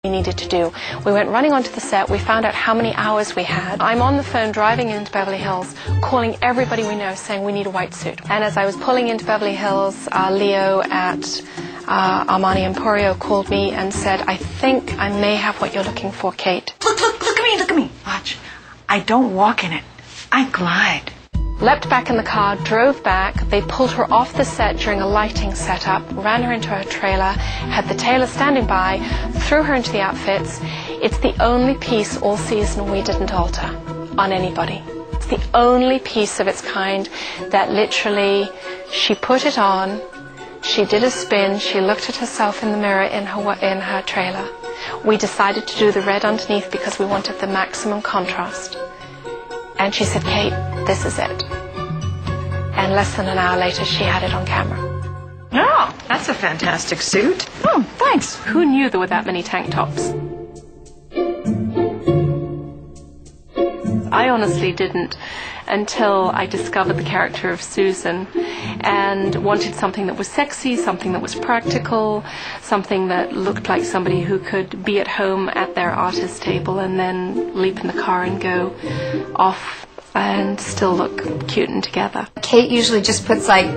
we needed to do. We went running onto the set, we found out how many hours we had. I'm on the phone driving into Beverly Hills, calling everybody we know saying we need a white suit. And as I was pulling into Beverly Hills, Leo at Armani Emporio called me and said, I think I may have what you're looking for, Kate. Look at me. Watch. I don't walk in it. I glide. Leapt back in the car, drove back. They pulled her off the set during a lighting setup, ran her into her trailer, had the tailor standing by, threw her into the outfits. It's the only piece all season we didn't alter on anybody. It's the only piece of its kind that literally she put it on, she did a spin, she looked at herself in the mirror in her trailer. We decided to do the red underneath because we wanted the maximum contrast. And she said, Kate, this is it. And less than an hour later, she had it on camera. Oh, that's a fantastic suit. Oh, thanks. Who knew there were that many tank tops? I honestly didn't until I discovered the character of Susan and wanted something that was sexy, something that was practical, something that looked like somebody who could be at home at their artist table and then leap in the car and go off and still look cute and together. Kate usually just puts like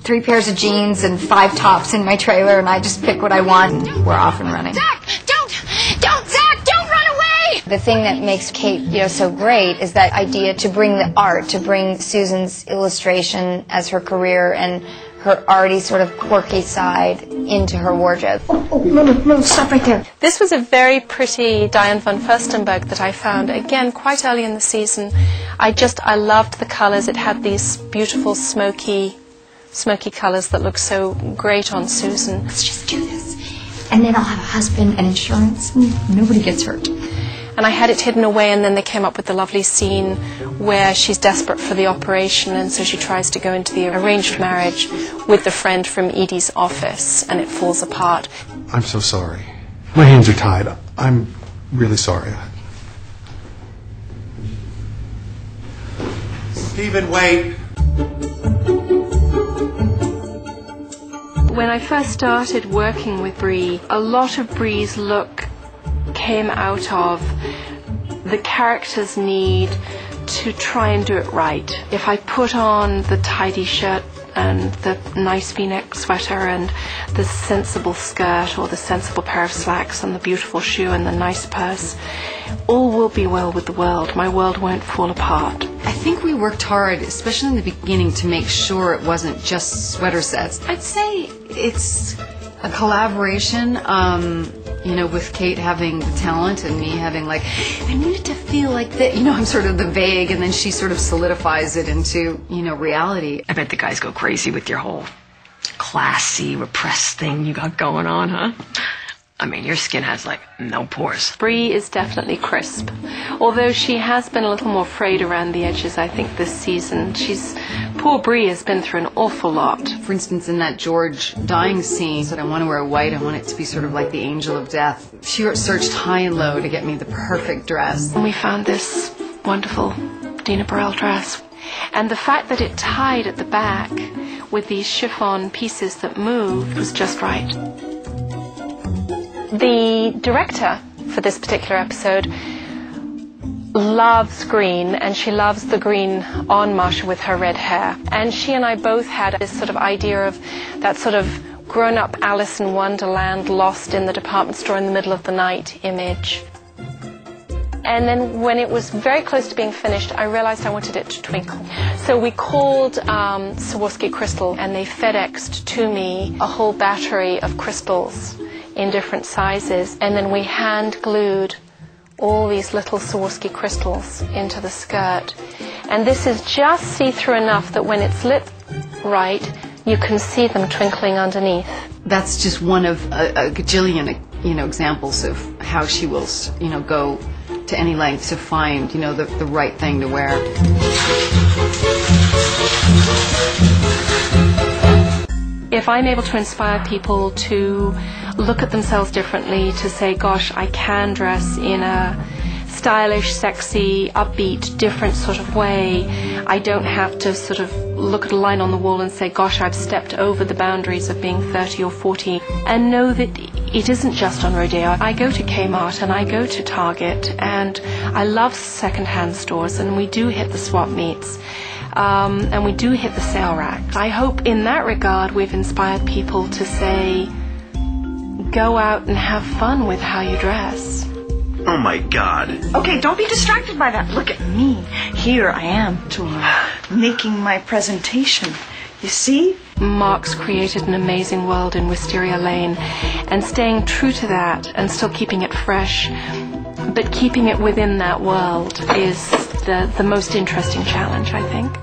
3 pairs of jeans and 5 tops in my trailer, and I just pick what I want. We're off and running. Zach, Zach, don't run away! The thing that makes Kate, so great is that idea to bring the art, to bring Susan's illustration as her career and her already sort of quirky side into her wardrobe. No, stop right there. This was a very pretty Diane von Furstenberg that I found, again, quite early in the season. I loved the colors. It had these beautiful smoky colors that look so great on Susan. Let's just do this. And then I'll have a husband and insurance. Nobody gets hurt. And I had it hidden away, and then they came up with the lovely scene where she's desperate for the operation, and so she tries to go into the arranged marriage with the friend from Edie's office, and it falls apart. I'm so sorry. My hands are tied. I'm really sorry. Stephen, wait. When I first started working with Bree, a lot of Bree's look came out of the character's need to try and do it right. If I put on the tidy shirt and the nice v-neck sweater and the sensible skirt or the sensible pair of slacks and the beautiful shoe and the nice purse, all will be well with the world. My world won't fall apart. I think we worked hard, especially in the beginning, to make sure it wasn't just sweater sets. I'd say it's a collaboration, with Kate having the talent and me having I needed to feel like that, I'm sort of the vague, and then she sort of solidifies it into, reality. I bet the guys go crazy with your whole classy, repressed thing you got going on, huh? I mean, your skin has, no pores. Bree is definitely crisp. Although she has been a little more frayed around the edges, I think, this season. Poor Bree has been through an awful lot. For instance, in that George dying scene, said I want to wear white, I want it to be sort of like the angel of death. She searched high and low to get me the perfect dress. And we found this wonderful Dina Burrell dress. And the fact that it tied at the back with these chiffon pieces that moved was just right. The director for this particular episode loves green, and she loves the green on Marsha with her red hair. And she and I both had this sort of idea of that sort of grown-up Alice in Wonderland lost in the department store in the middle of the night image. And then when it was very close to being finished, I realized I wanted it to twinkle. So we called Swarovski Crystal, and they FedExed to me a whole battery of crystals in different sizes, and then we hand glued all these little Swarovski crystals into the skirt. And this is just see-through enough that when it's lit right, you can see them twinkling underneath. That's just one of a gajillion, examples of how she will, go to any length to find, the right thing to wear. If I'm able to inspire people to look at themselves differently, to say, gosh, I can dress in a stylish, sexy, upbeat, different sort of way. I don't have to sort of look at a line on the wall and say, gosh, I've stepped over the boundaries of being 30 or 40. And know that it isn't just on Rodeo. I go to Kmart and I go to Target, and I love secondhand stores, and we do hit the swap meets. And we do hit the sale rack. I hope in that regard we've inspired people to say, go out and have fun with how you dress. Oh my God. Okay, don't be distracted by that. Look at me. Here I am, making my presentation. You see? Mark's created an amazing world in Wisteria Lane, and staying true to that and still keeping it fresh, but keeping it within that world is the most interesting challenge, I think.